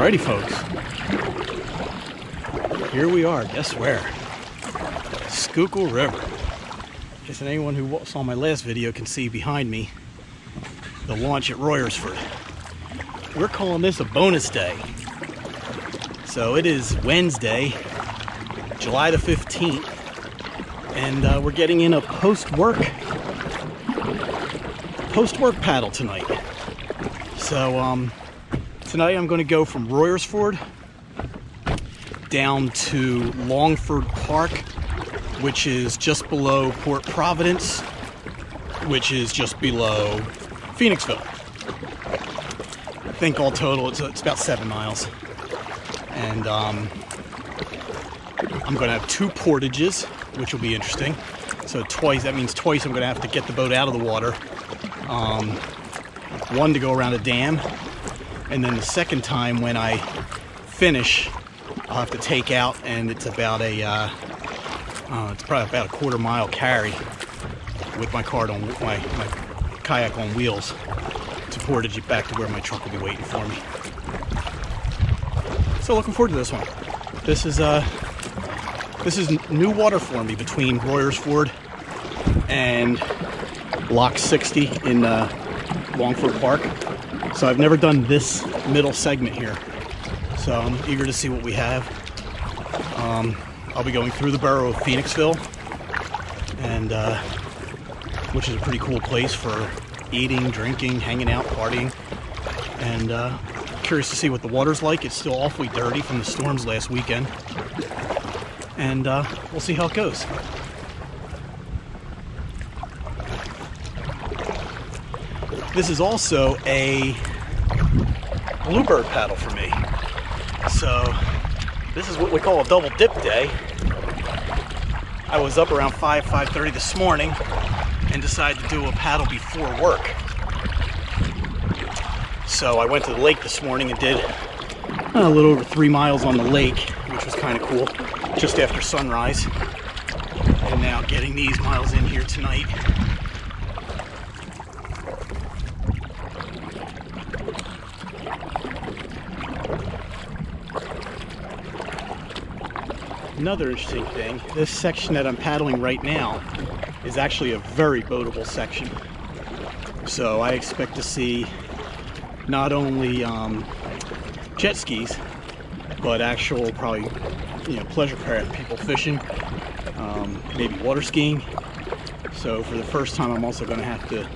Alrighty, folks. Here we are. Guess where? Schuylkill River. Guess anyone who saw my last video can see behind me the launch at Royersford. We're calling this a bonus day. So it is Wednesday, July the 15th, and we're getting in a post-work paddle tonight. So tonight I'm going to go from Royersford down to Longford Park, which is just below Port Providence, which is just below Phoenixville. I think all total it's about 7 miles. And I'm going to have 2 portages, which will be interesting. So that means twice I'm going to have to get the boat out of the water. One to go around a dam, and then the second time when I finish, I'll have to take out, and it's about it's probably about a quarter-mile carry with my cart on my kayak on wheels to portage it back to where my truck will be waiting for me. So looking forward to this one. This is new water for me between Royersford and Lock 60 in Longford Park. So I've never done this middle segment here. So I'm eager to see what we have. I'll be going through the borough of Phoenixville, and which is a pretty cool place for eating, drinking, hanging out, partying. And curious to see what the water's like. It's still awfully dirty from the storms last weekend. And we'll see how it goes. This is also a bluebird paddle for me. So this is what we call a double dip day. I was up around 5:30 this morning and decided to do a paddle before work. So I went to the lake this morning and did a little over 3 miles on the lake, which was kind of cool, just after sunrise. And now getting these miles in here tonight. Another interesting thing, this section that I'm paddling right now is actually a very boatable section. So I expect to see not only jet skis, but actual probably pleasure craft people fishing, maybe water skiing. So for the first time, I'm also going to have to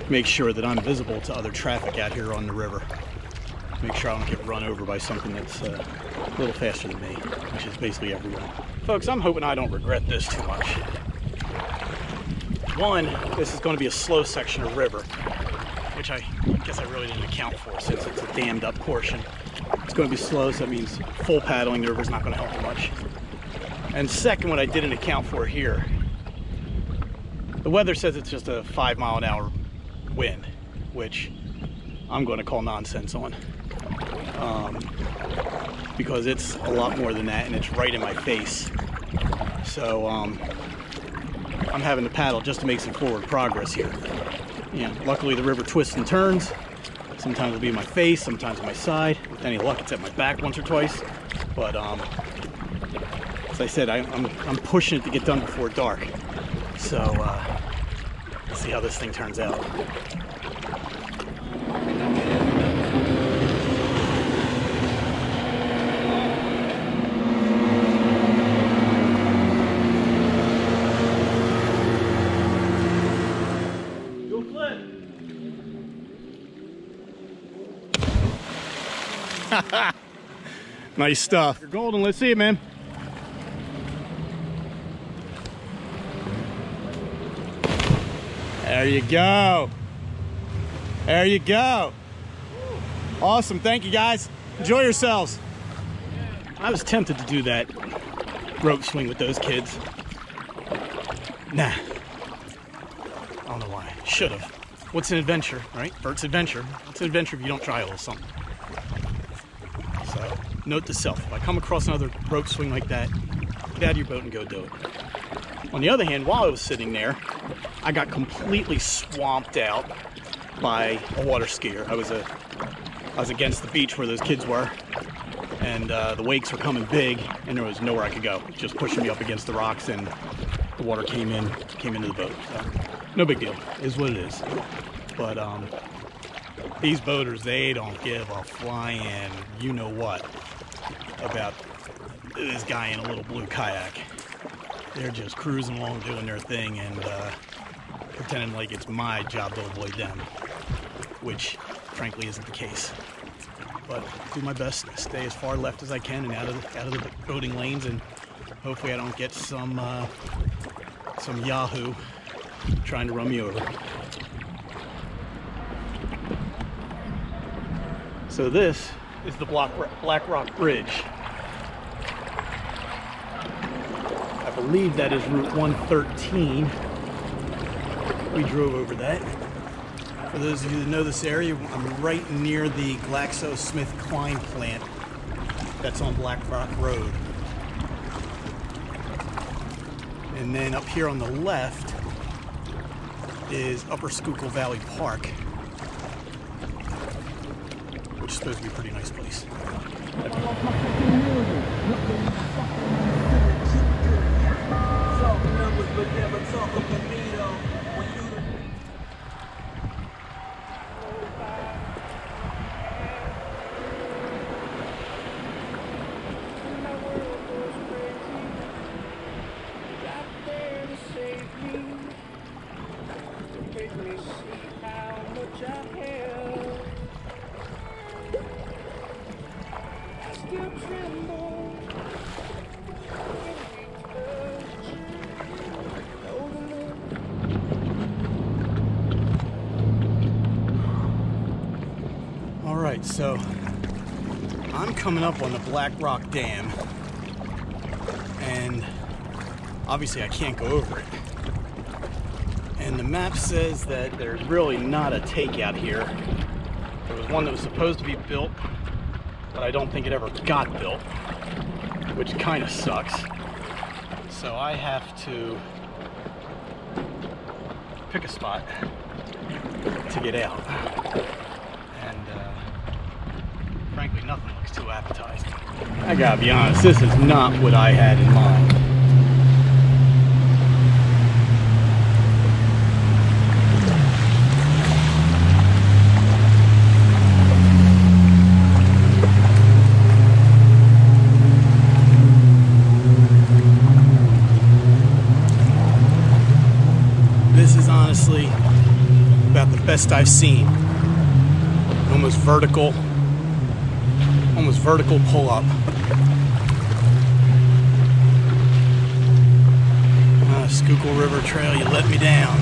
make sure that I'm visible to other traffic out here on the river. Make sure I don't get run over by something that's a little faster than me, which is basically everyone. Folks, I'm hoping I don't regret this too much. One, this is going to be a slow section of river, which I guess I really didn't account for since it's a dammed up portion. It's going to be slow, so that means full paddling the river's not going to help much. And second, what I didn't account for here, the weather says it's just a 5-mile-an-hour wind, which I'm going to call nonsense on. Because it's a lot more than that, and it's right in my face. So I'm having to paddle just to make some forward progress here. Luckily the river twists and turns. Sometimes it'll be in my face, sometimes on my side. With any luck, it's at my back once or twice. But as I said, I'm pushing it to get done before dark. So let's see how this thing turns out. Nice stuff. You're golden. Let's see it, man. There you go. There you go. Awesome. Thank you, guys. Enjoy yourselves. I was tempted to do that rope swing with those kids. Nah. I don't know why. Should have. What's an adventure, right? Bert's adventure. What's an adventure if you don't try a little something? So, note to self, if I come across another rope swing like that, get out of your boat and go do it. On the other hand, while I was sitting there, I got completely swamped out by a water skier. I was I was against the beach where those kids were, and the wakes were coming big, and there was nowhere I could go. Just pushing me up against the rocks, and the water came into the boat. So no big deal. It is what it is. But these boaters, they don't give a flying you know what about this guy in a little blue kayak. They're just cruising along doing their thing and pretending like it's my job to avoid them, which frankly isn't the case. But do my best to stay as far left as I can and out of the boating lanes, and hopefully I don't get some yahoo trying to run me over. So this is the Black Rock Bridge. I believe that is Route 113. We drove over that. For those of you that know this area, I'm right near the GlaxoSmithKline plant that's on Black Rock Road. And then up here on the left is Upper Schuylkill Valley Park, which is supposed to be a pretty nice place. Alright, so I'm coming up on the Black Rock Dam, and obviously I can't go over it. And the map says that there's really not a takeout here. There was one that was supposed to be built, but I don't think it ever got built, which kind of sucks. So I have to pick a spot to get out. And frankly, nothing looks too appetizing. I gotta be honest, this is not what I had in mind. This is honestly about the best I've seen. Almost vertical pull-up. Schuylkill River Trail, you let me down.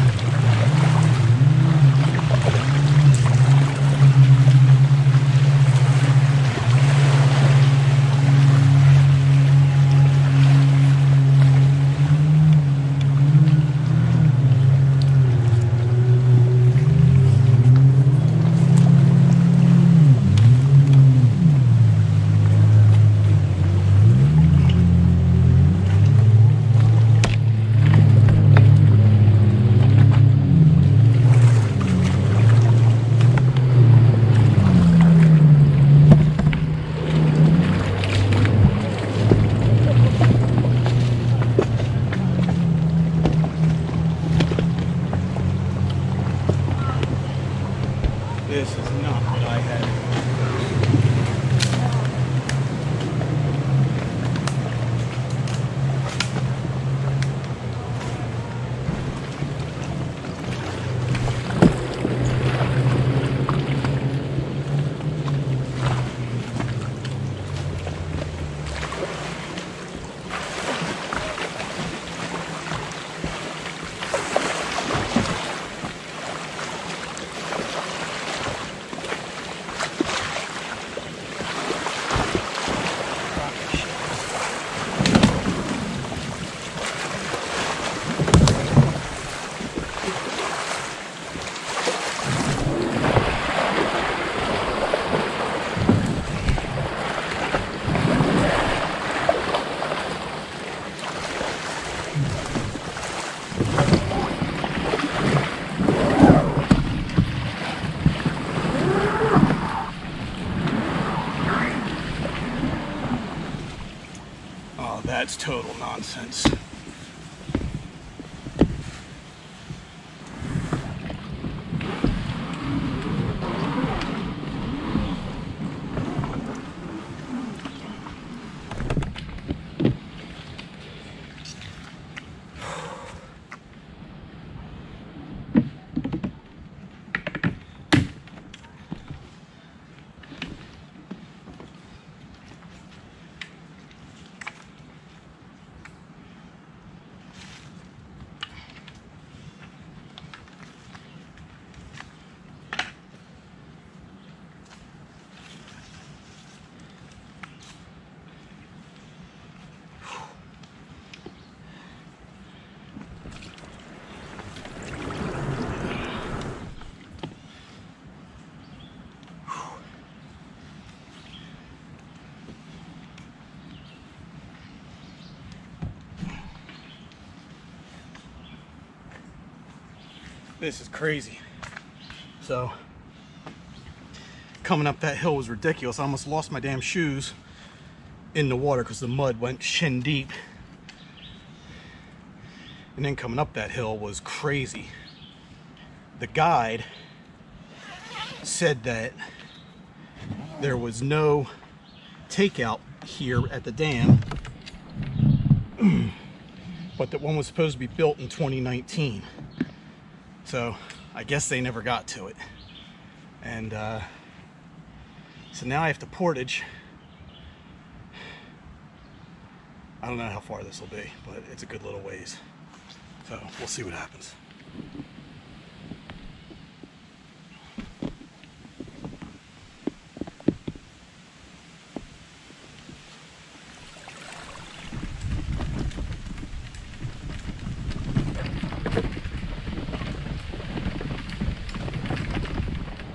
This is not what I had. That's total nonsense. This is crazy. So, coming up that hill was ridiculous. I almost lost my damn shoes in the water because the mud went shin deep. And then coming up that hill was crazy. The guide said that there was no takeout here at the dam, but that one was supposed to be built in 2019. So I guess they never got to it. And so now I have to portage. I don't know how far this will be, but it's a good little ways. So we'll see what happens.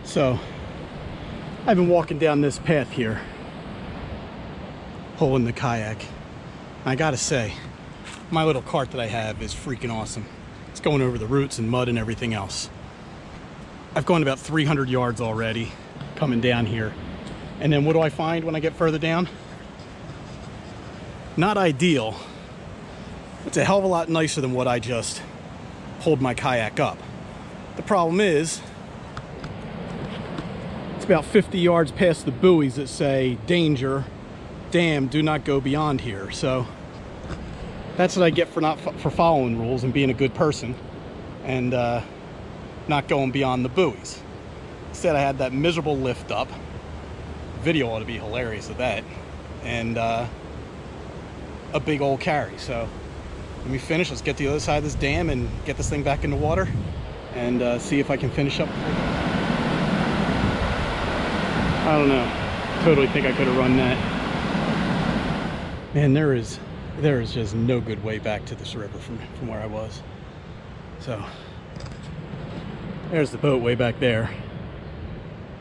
So I've been walking down this path here, pulling the kayak. I gotta say, my little cart that I have is freaking awesome. It's going over the roots and mud and everything else. I've gone about 300 yards already coming down here. And then what do I find when I get further down? Not ideal. It's a hell of a lot nicer than what I just pulled my kayak up. The problem is, it's about 50 yards past the buoys that say, danger, dam, do not go beyond here. So that's what I get for following rules and being a good person and not going beyond the buoys. Instead, I had that miserable lift up. Video ought to be hilarious of that. And a big old carry. So let me finish. Let's get to the other side of this dam and get this thing back in the water and see if I can finish up. I don't know. Totally think I could have run that. Man, there is just no good way back to this river from where I was. So there's the boat way back there.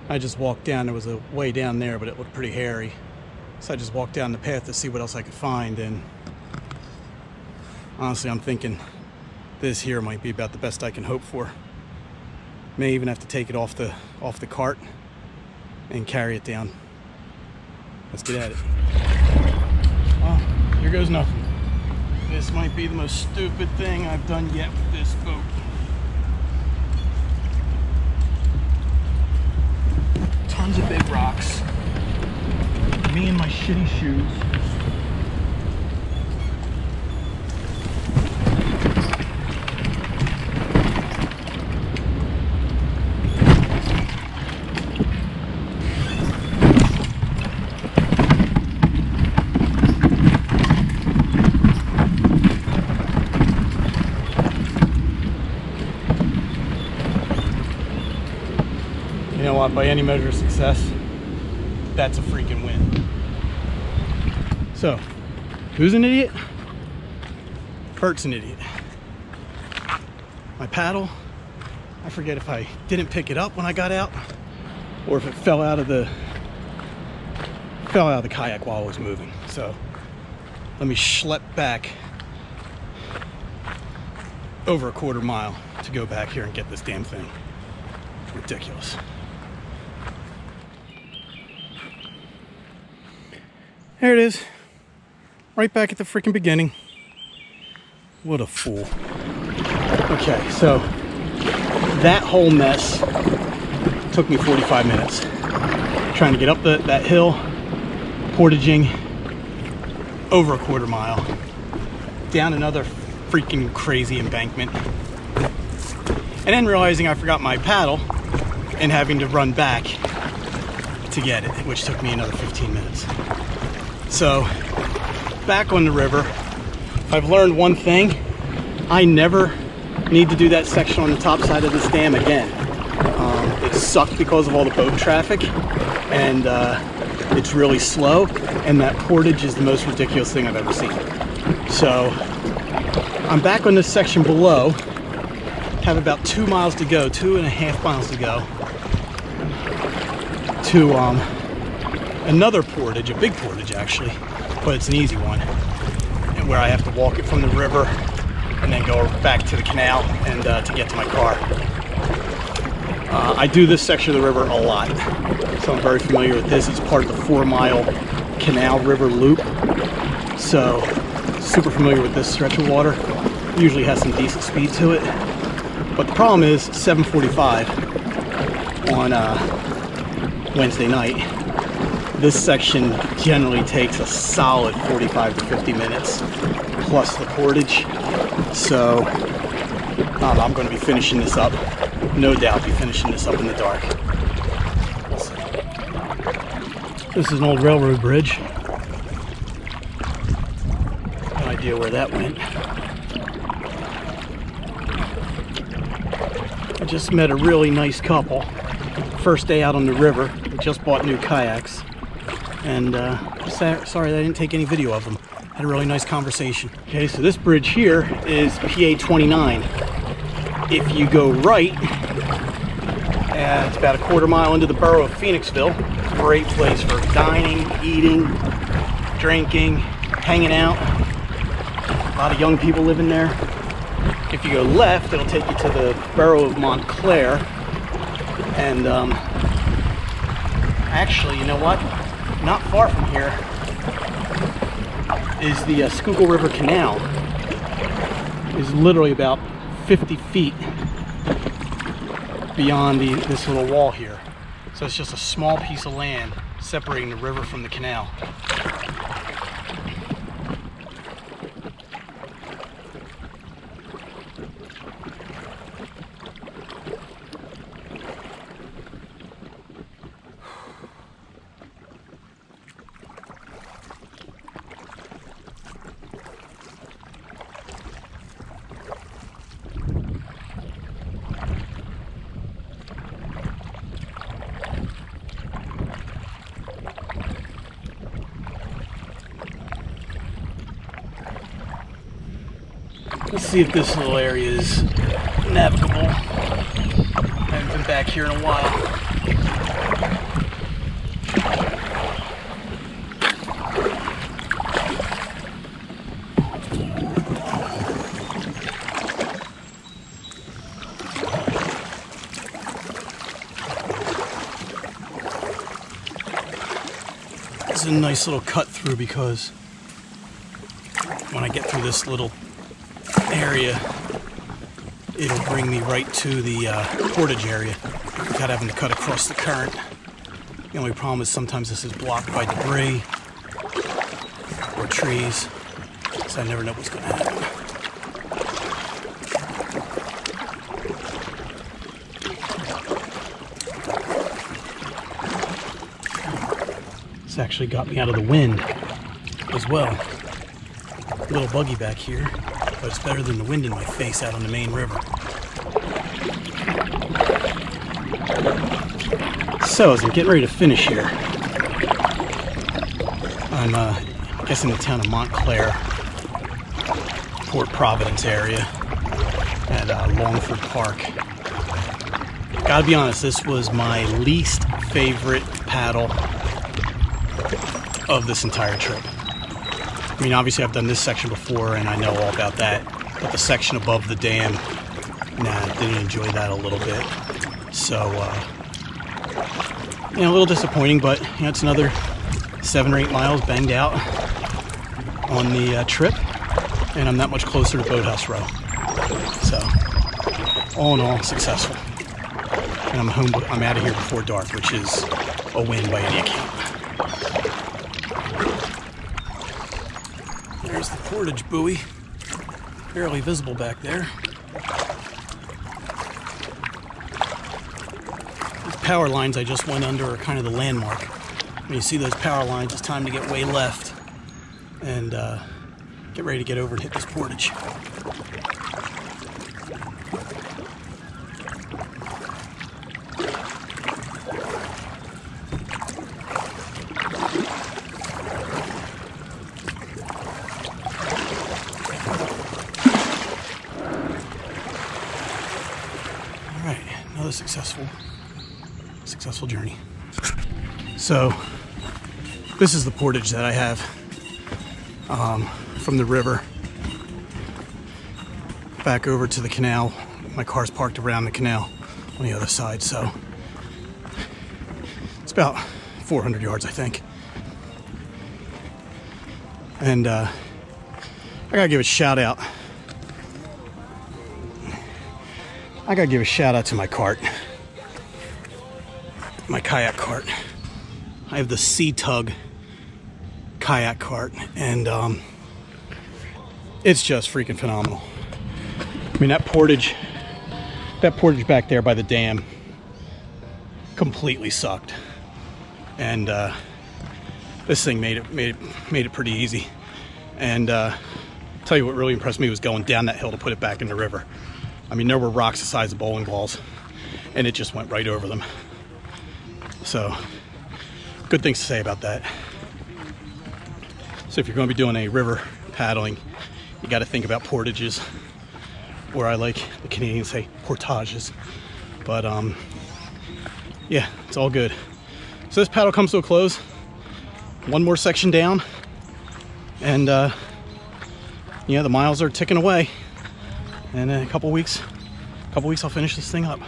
I just walked down. There was a way down there, but it looked pretty hairy. So I just walked down the path to see what else I could find. And honestly, I'm thinking this here might be about the best I can hope for. May even have to take it off the cart and carry it down. Let's get at it. Well, here goes nothing. This might be the most stupid thing I've done yet with this boat. Tons of big rocks. Me and my shitty shoes. You know what, by any measure of success, that's a freaking win. So, who's an idiot? Bert's an idiot. My paddle, I forget if I didn't pick it up when I got out or if it fell out of the kayak while I was moving. So, let me schlep back over a quarter mile to go back here and get this damn thing. It's ridiculous. There it is, right back at the freaking beginning. What a fool. Okay, so that whole mess took me 45 minutes. Trying to get up that hill, portaging over a quarter mile, down another freaking crazy embankment, and then realizing I forgot my paddle and having to run back to get it, which took me another 15 minutes. So, back on the river, I've learned one thing. I never need to do that section on the top side of this dam again. It sucked because of all the boat traffic, and it's really slow, and that portage is the most ridiculous thing I've ever seen. So, I'm back on this section below, have about 2 miles to go, 2.5 miles to go, to another portage, a big portage actually, but it's an easy one, and where I have to walk it from the river and then go back to the canal and to get to my car. I do this section of the river a lot, so I'm very familiar with this. It's part of the 4-mile canal river loop, so super familiar with this stretch of water. Usually has some decent speed to it, but the problem is 7:45 on Wednesday night. This section generally takes a solid 45 to 50 minutes plus the portage, so I'm going to be finishing this up, no doubt be finishing this up in the dark. This is an old railroad bridge. No idea where that went. I just met a really nice couple. First day out on the river. We just bought new kayaks. And sorry that I didn't take any video of them. Had a really nice conversation. Okay, so this bridge here is PA 29. If you go right, it's about a quarter mile into the borough of Phoenixville. Great place for dining, eating, drinking, hanging out. A lot of young people living there. If you go left, it'll take you to the borough of Montclair. And actually, you know what? Not far from here is the Schuylkill River Canal. It's literally about 50 feet beyond this little wall here. So it's just a small piece of land separating the river from the canal. Let's see if this little area is navigable. I haven't been back here in a while. This is a nice little cut through because when I get through this little area, it'll bring me right to the portage area without having to cut across the current. The only problem is sometimes this is blocked by debris or trees, so I never know what's going to happen. This actually got me out of the wind as well. A little buggy back here, but it's better than the wind in my face out on the main river. So, as I'm getting ready to finish here, I'm I guess in the town of Montclair, Port Providence area, at Royersford Park. Gotta be honest, this was my least favorite paddle of this entire trip. I mean, obviously I've done this section before and I know all about that, but the section above the dam, nah, didn't enjoy that a little bit. So, you know, a little disappointing, but you know, it's another 7 or 8 miles banged out. on the trip, and I'm that much closer to Boathouse Row. So, all in all, successful. And I'm home. I'm out of here before dark, which is a win by any account. There's the portage buoy, barely visible back there. These power lines I just went under are kind of the landmark. When you see those power lines, it's time to get way left and get ready to get over and hit this portage. All right, another successful journey. So this is the portage that I have from the river back over to the canal. My car's parked around the canal on the other side, so it's about 400 yards, I think. And I gotta give a shout out. I gotta give a shout out to my cart, my kayak cart. I have the Sea Tug kayak cart, and it's just freaking phenomenal. I mean, that portage back there by the dam completely sucked, and this thing made it pretty easy. And tell you what really impressed me was going down that hill to put it back in the river. I mean, there were rocks the size of bowling balls, and it just went right over them. So, good things to say about that. So if you're going to be doing a river paddling, you got to think about portages, or I like the Canadians say portages. But yeah, it's all good. So this paddle comes to a close. One more section down, and yeah, the miles are ticking away. And in a couple weeks I'll finish this thing up.